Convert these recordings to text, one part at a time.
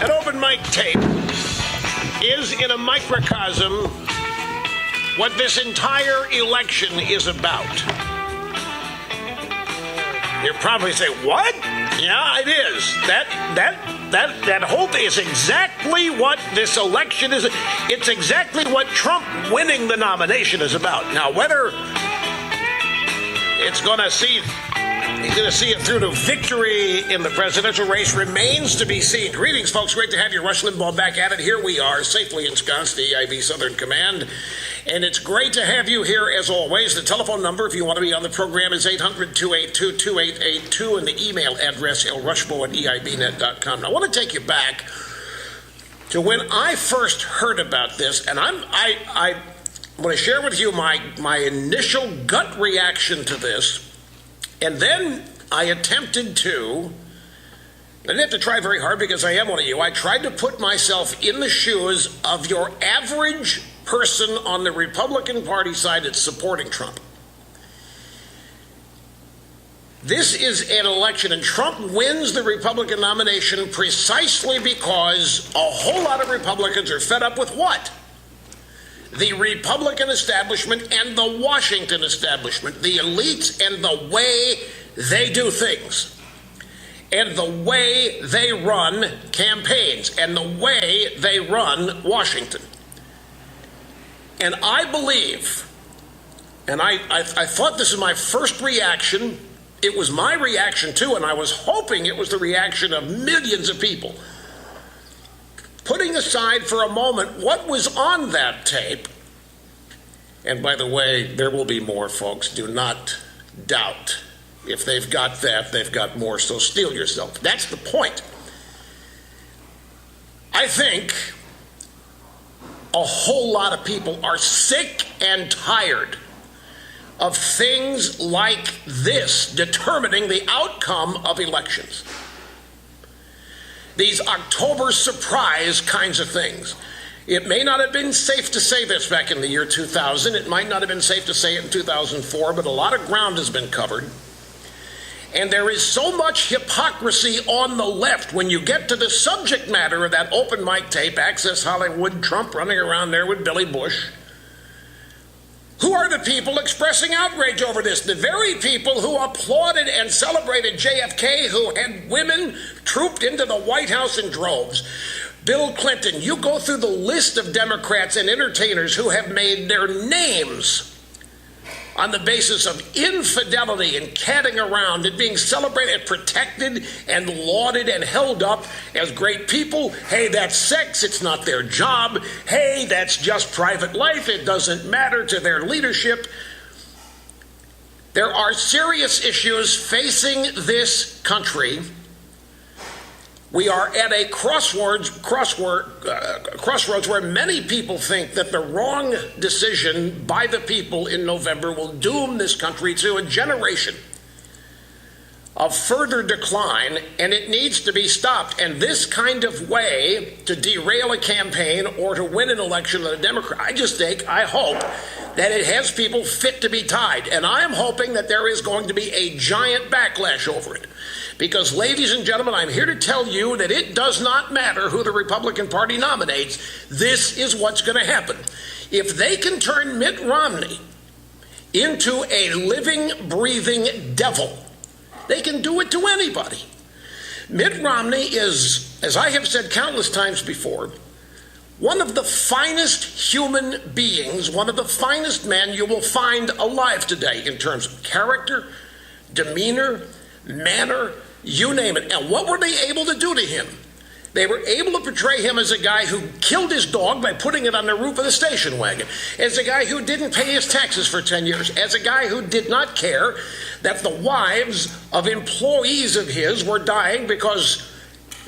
An open mic tape is, in a microcosm, what this entire election is about. You'll probably say, what? Yeah, it is. That whole thing is exactly what this election is. It's exactly what Trump winning the nomination is about. Now, whether he's going to see it through to victory in the presidential race remains to be seen. Greetings, folks. Great to have you. Rush Limbaugh back at it. Here we are, safely ensconced, the EIB Southern Command. And it's great to have you here, as always. The telephone number, if you want to be on the program, is 800-282-2882, and the email address, lrushbo@eibnet.com. Now, I want to take you back to when I first heard about this, and I want to share with you my initial gut reaction to this. And then I attempted to, I didn't have to try very hard because I am one of you. I tried to put myself in the shoes of your average person on the Republican Party side that's supporting Trump. This is an election, and Trump wins the Republican nomination precisely because a whole lot of Republicans are fed up with what? The Republican establishment and the Washington establishment, the elites and the way they do things, and the way they run campaigns, and the way they run Washington. And I believe, and I thought this is my first reaction, it was my reaction too, and I was hoping it was the reaction of millions of people. Putting aside for a moment what was on that tape, and by the way, there will be more, folks, do not doubt. If they've got that, they've got more, so steel yourself. That's the point. I think a whole lot of people are sick and tired of things like this determining the outcome of elections. These October surprise kinds of things. It may not have been safe to say this back in the year 2000. It might not have been safe to say it in 2004, but a lot of ground has been covered. And there is so much hypocrisy on the left when you get to the subject matter of that open mic tape, Access Hollywood, Trump running around there with Billy Bush. Who are the people expressing outrage over this? The very people who applauded and celebrated JFK, who had women trooped into the White House in droves. Bill Clinton, you go through the list of Democrats and entertainers who have made their names on the basis of infidelity and catting around and being celebrated and protected and lauded and held up as great people. Hey, that's sex. It's not their job. Hey, that's just private life. It doesn't matter to their leadership. There are serious issues facing this country. We are at a crossroads where many people think that the wrong decision by the people in November will doom this country to a generation of further decline, and it needs to be stopped. And this kind of way to derail a campaign or to win an election on a Democrat, I hope that it has people fit to be tied. And I'm hoping that there is going to be a giant backlash over it. Because, ladies and gentlemen, I'm here to tell you that it does not matter who the Republican Party nominates. This is what's going to happen. If they can turn Mitt Romney into a living, breathing devil, they can do it to anybody. Mitt Romney is, as I have said countless times before, one of the finest human beings, one of the finest men you will find alive today in terms of character, demeanor, manner, you name it. And what were they able to do to him? They were able to portray him as a guy who killed his dog by putting it on the roof of the station wagon, as a guy who didn't pay his taxes for 10 years, as a guy who did not care that the wives of employees of his were dying because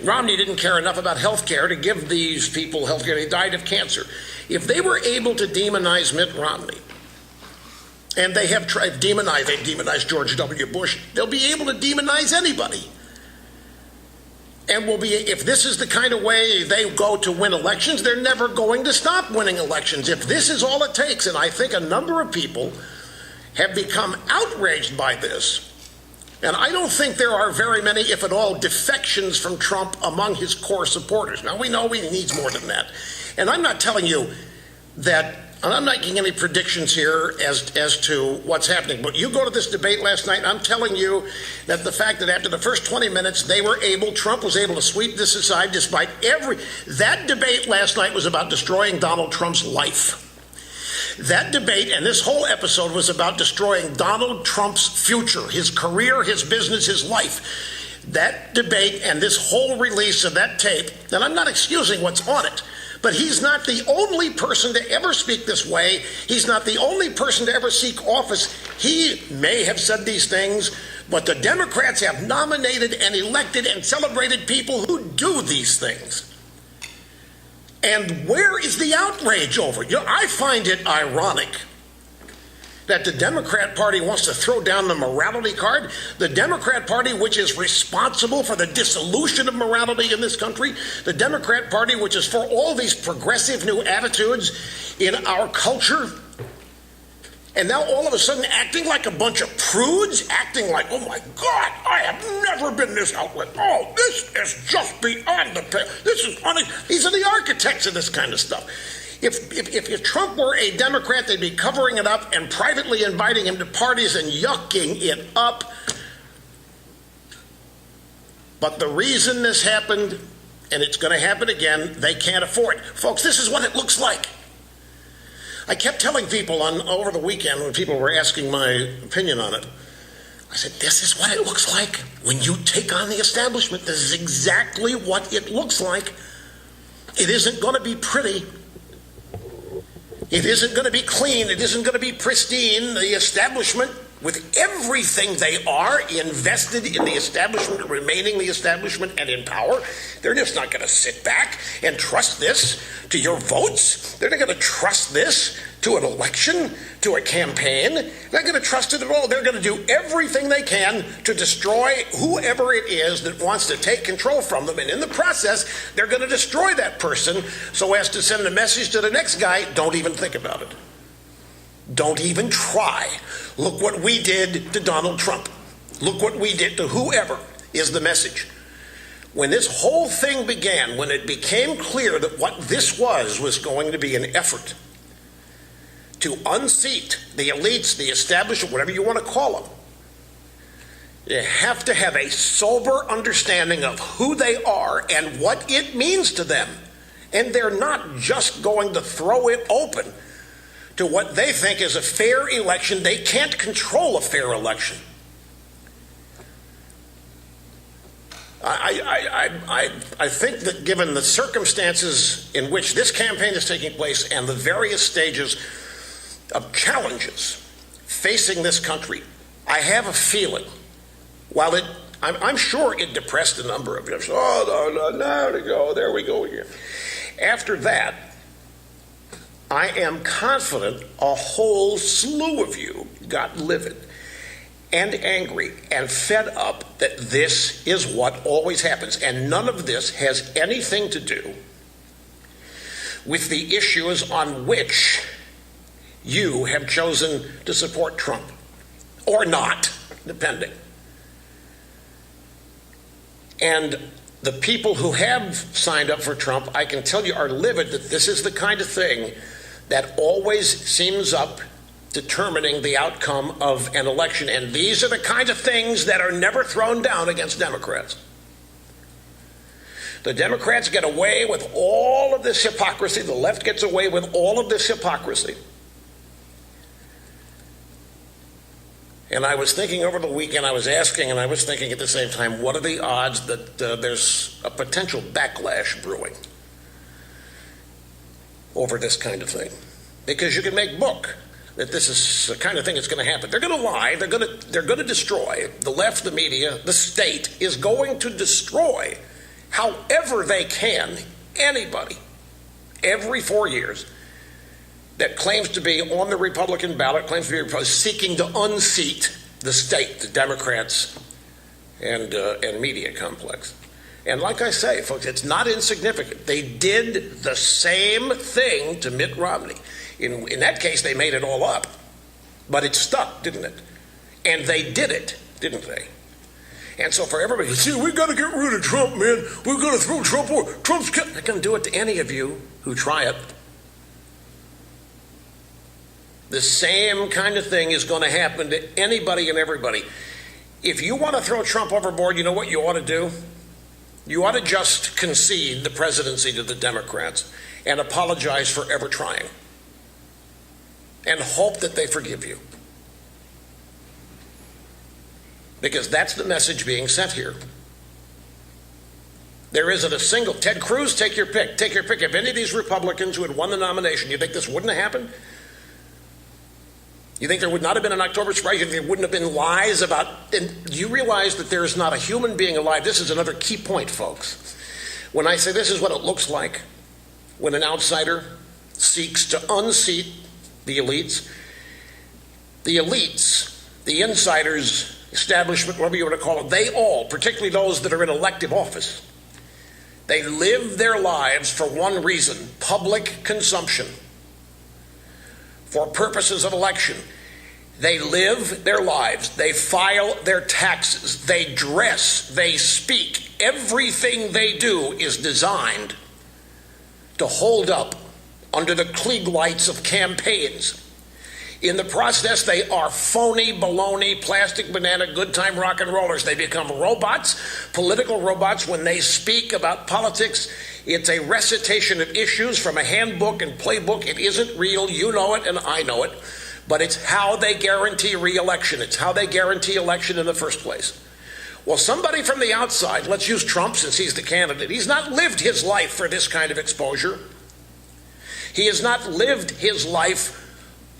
Romney didn't care enough about health care to give these people health care. They died of cancer. If they were able to demonize Mitt Romney, and they have tried demonize, they demonized George W. Bush, they'll be able to demonize anybody. And if this is the kind of way they go to win elections, they're never going to stop winning elections. If this is all it takes, and I think a number of people have become outraged by this, And I don't think there are very many, if at all, defections from Trump among his core supporters. Now, we know he needs more than that. And I'm not telling you that, and I'm not making any predictions here as to what's happening, but you go to this debate last night, and I'm telling you that the fact that after the first 20 minutes, Trump was able to sweep this aside despite that debate last night was about destroying Donald Trump's life. That debate and this whole episode was about destroying Donald Trump's future, his career, his business, his life. That debate and this whole release of that tape, and I'm not excusing what's on it, but he's not the only person to ever speak this way. He's not the only person to ever seek office. He may have said these things, but the Democrats have nominated and elected and celebrated people who do these things. And where is the outrage over it? I find it ironic that the Democrat Party wants to throw down the morality card. The Democrat Party, which is responsible for the dissolution of morality in this country. The Democrat Party, which is for all these progressive new attitudes in our culture. And now all of a sudden acting like a bunch of prudes, acting like, oh my God, I have never been this outraged. Oh, this is just beyond the pale. These are the architects of this kind of stuff. If Trump were a Democrat, they'd be covering it up and privately inviting him to parties and yucking it up. But the reason this happened, and it's going to happen again, they can't afford it. Folks, this is what it looks like. I kept telling people over the weekend when people were asking my opinion on it, I said, this is what it looks like when you take on the establishment. This is exactly what it looks like. It isn't going to be pretty. It isn't going to be clean. It isn't going to be pristine. The establishment, with everything they are invested in the establishment, remaining the establishment and in power, they're just not going to sit back and trust this to your votes. They're not going to trust this to an election, to a campaign. They're not going to trust it at all. They're going to do everything they can to destroy whoever it is that wants to take control from them. And in the process, they're going to destroy that person so as to send a message to the next guy, don't even think about it. Don't even try. Look what we did to Donald Trump. Look what we did to whoever is the message. When this whole thing began, when it became clear that what this was going to be an effort to unseat the elites, the establishment, whatever you want to call them, you have to have a sober understanding of who they are and what it means to them. And they're not just going to throw it open to what they think is a fair election. They can't control a fair election. I think that given the circumstances in which this campaign is taking place and the various stages of challenges facing this country, I have a feeling, while I'm sure it depressed a number of you. There we go again. After that, I am confident a whole slew of you got livid and angry and fed up that this is what always happens. And none of this has anything to do with the issues on which you have chosen to support Trump, or not, depending. And the people who have signed up for Trump, I can tell you, are livid that this is the kind of thing that always seems up determining the outcome of an election. And these are the kinds of things that are never thrown down against Democrats. The Democrats get away with all of this hypocrisy. The left gets away with all of this hypocrisy. And I was thinking over the weekend, I was asking, and I was thinking at the same time, what are the odds that there's a potential backlash brewing over this kind of thing? Because you can make book that this is the kind of thing that's going to happen. They're going to lie. They're going to destroy. The left, the media, the state is going to destroy, however they can, anybody every 4 years that claims to be on the Republican ballot, claims to be Republican, seeking to unseat the state, the Democrats and media complex. And like I say, folks, it's not insignificant. They did the same thing to Mitt Romney. In that case, they made it all up. But it stuck, didn't it? And they did it, didn't they? And so for everybody, see, we got to get rid of Trump, man. We've got to throw Trump over. Trump's not going to do it to any of you who try it. The same kind of thing is going to happen to anybody and everybody. If you want to throw Trump overboard, you know what you ought to do? You ought to just concede the presidency to the Democrats and apologize for ever trying. And hope that they forgive you. Because that's the message being sent here. There isn't a single, Ted Cruz, take your pick. Take your pick. If any of these Republicans who had won the nomination, you think this wouldn't have happened? You think there would not have been an October surprise? You think there wouldn't have been lies about, and do you realize that there is not a human being alive? This is another key point, folks. When I say this is what it looks like when an outsider seeks to unseat the elites, the insiders, establishment, whatever you want to call it, they all, particularly those that are in elective office, they live their lives for one reason: public consumption. For purposes of election, they live their lives, they file their taxes, they dress, they speak. Everything they do is designed to hold up under the Klieg lights of campaigns. In the process, they are phony, baloney, plastic banana, good time rock and rollers. They become robots, political robots. When they speak about politics, it's a recitation of issues from a handbook and playbook. It isn't real. You know it and I know it. But it's how they guarantee re-election. It's how they guarantee election in the first place. Well, somebody from the outside, let's use Trump since he's the candidate, he's not lived his life for this kind of exposure. He has not lived his life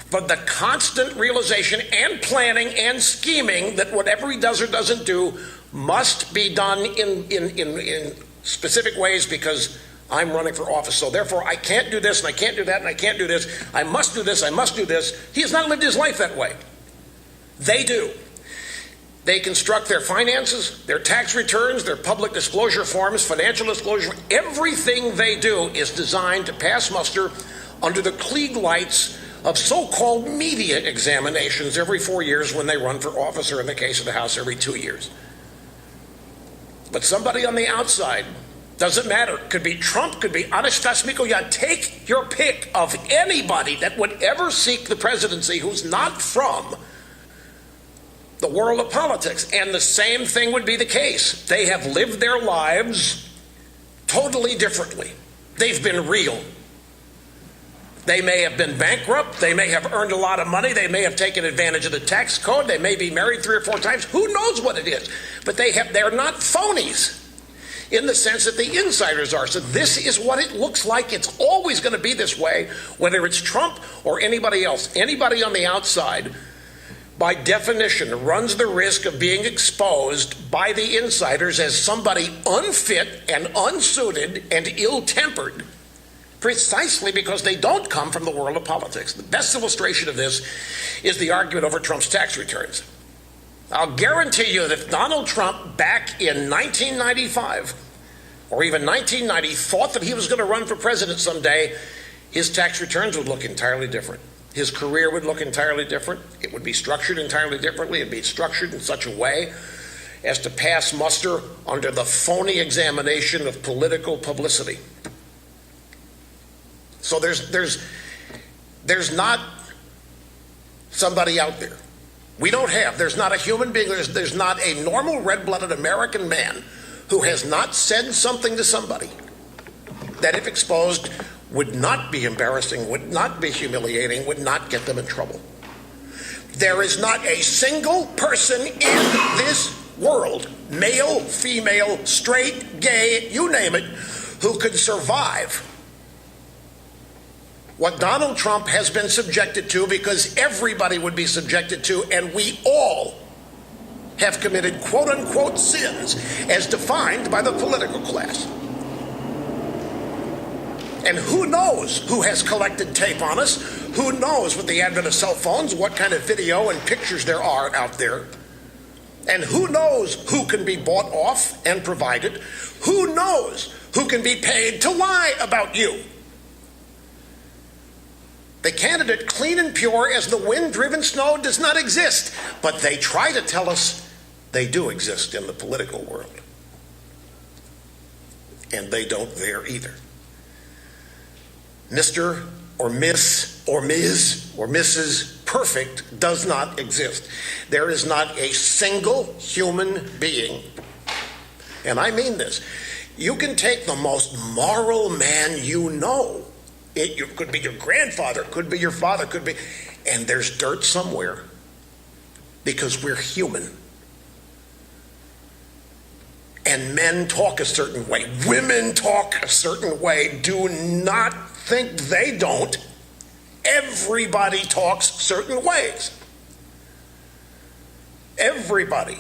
for the constant realization and planning and scheming that whatever he does or doesn't do must be done in specific ways because I'm running for office. So therefore, I can't do this and I can't do that and I can't do this. I must do this, I must do this. He has not lived his life that way. They do. They construct their finances, their tax returns, their public disclosure forms, financial disclosure. Everything they do is designed to pass muster under the Klieg lights of so-called media examinations every 4 years when they run for office, or in the case of the House, every 2 years. But somebody on the outside, doesn't matter, could be Trump, could be Anastas Mikoyan, take your pick of anybody that would ever seek the presidency who's not from the world of politics, and the same thing would be the case. They have lived their lives totally differently. They've been real. They may have been bankrupt, they may have earned a lot of money, they may have taken advantage of the tax code, they may be married 3 or 4 times, who knows what it is. But they're not phonies in the sense that the insiders are. So this is what it looks like. It's always going to be this way, whether it's Trump or anybody else. Anybody on the outside, by definition, runs the risk of being exposed by the insiders as somebody unfit and unsuited and ill-tempered, precisely because they don't come from the world of politics. The best illustration of this is the argument over Trump's tax returns. I'll guarantee you that if Donald Trump back in 1995 or even 1990 thought that he was going to run for president someday, his tax returns would look entirely different. His career would look entirely different. It would be structured entirely differently. It would be structured in such a way as to pass muster under the phony examination of political publicity. So there's not somebody out there. There's not a human being, there's not a normal red-blooded American man who has not said something to somebody that, if exposed, would not be embarrassing, would not be humiliating, would not get them in trouble. There is not a single person in this world, male, female, straight, gay, you name it, who could survive what Donald Trump has been subjected to, because everybody would be subjected to, and we all have committed quote-unquote sins as defined by the political class. And who knows who has collected tape on us? Who knows, with the advent of cell phones, what kind of video and pictures there are out there? And who knows who can be bought off and provided? Who knows who can be paid to lie about you? The candidate, clean and pure as the wind-driven snow, does not exist. But they try to tell us they do exist in the political world. And they don't there either. Mr. or Miss or Ms. or Mrs. Perfect does not exist. There is not a single human being, and I mean this, you can take the most moral man you know, it could be your grandfather, could be your father, could be, and there's dirt somewhere, because we're human. And men talk a certain way, women talk a certain way. Do not think they don't. Everybody talks certain ways. Everybody.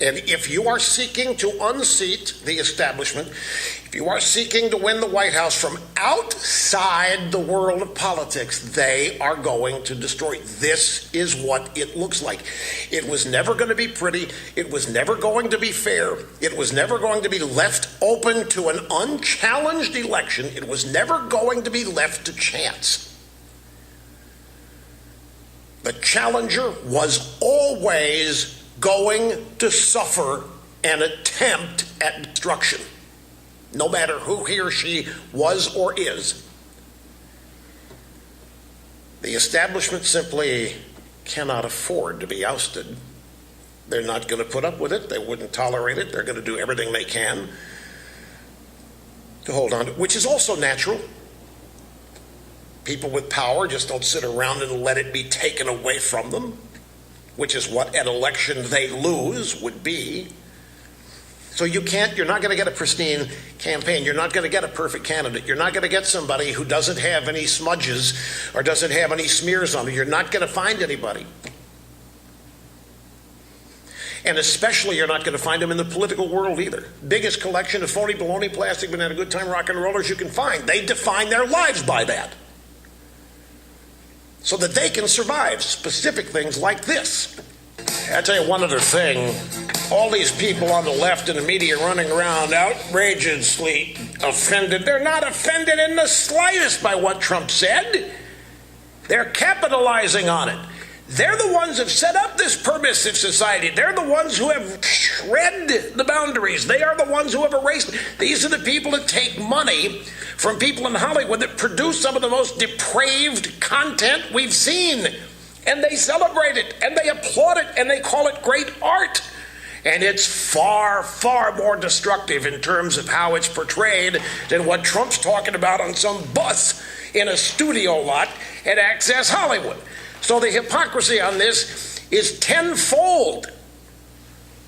And if you are seeking to unseat the establishment, if you are seeking to win the White House from outside the world of politics, they are going to destroy. This is what it looks like. It was never going to be pretty. It was never going to be fair. It was never going to be left open to an unchallenged election. It was never going to be left to chance. The challenger was always going to suffer an attempt at destruction, no matter who he or she was or is. The establishment simply cannot afford to be ousted. They're not going to put up with it. They wouldn't tolerate it. They're going to do everything they can to hold on to it, which is also natural. People with power just don't sit around and let it be taken away from them, which is what an election they lose would be. So you're not going to get a pristine campaign. You're not going to get a perfect candidate. You're not going to get somebody who doesn't have any smudges or doesn't have any smears on it. You're not going to find anybody. And especially you're not going to find them in the political world either. Biggest collection of phony baloney plastic banana good time rock and rollers you can find. They define their lives by that, so that they can survive specific things like this. I'll tell you one other thing. All these people on the left and the media running around outrageously offended. They're not offended in the slightest by what Trump said. They're capitalizing on it. They're the ones who have set up this permissive society. They're the ones who have shredded the boundaries. They are the ones who have erased. These are the people that take money from people in Hollywood that produce some of the most depraved content we've seen. And they celebrate it, and they applaud it, and they call it great art. And it's far, far more destructive in terms of how it's portrayed than what Trump's talking about on some bus in a studio lot at Access Hollywood. So the hypocrisy on this is tenfold.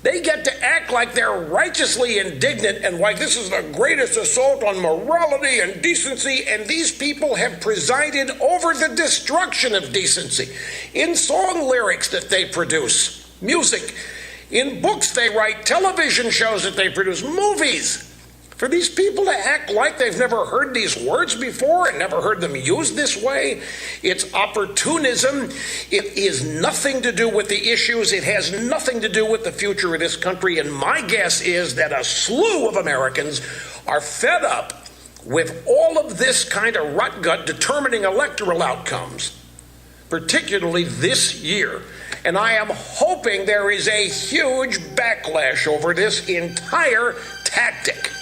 They get to act like they're righteously indignant and like this is the greatest assault on morality and decency, and these people have presided over the destruction of decency in song lyrics that they produce, music, in books they write, television shows that they produce, movies. For these people to act like they've never heard these words before and never heard them used this way, it's opportunism. It is nothing to do with the issues. It has nothing to do with the future of this country. And my guess is that a slew of Americans are fed up with all of this kind of rut gut determining electoral outcomes, particularly this year. And I am hoping there is a huge backlash over this entire tactic.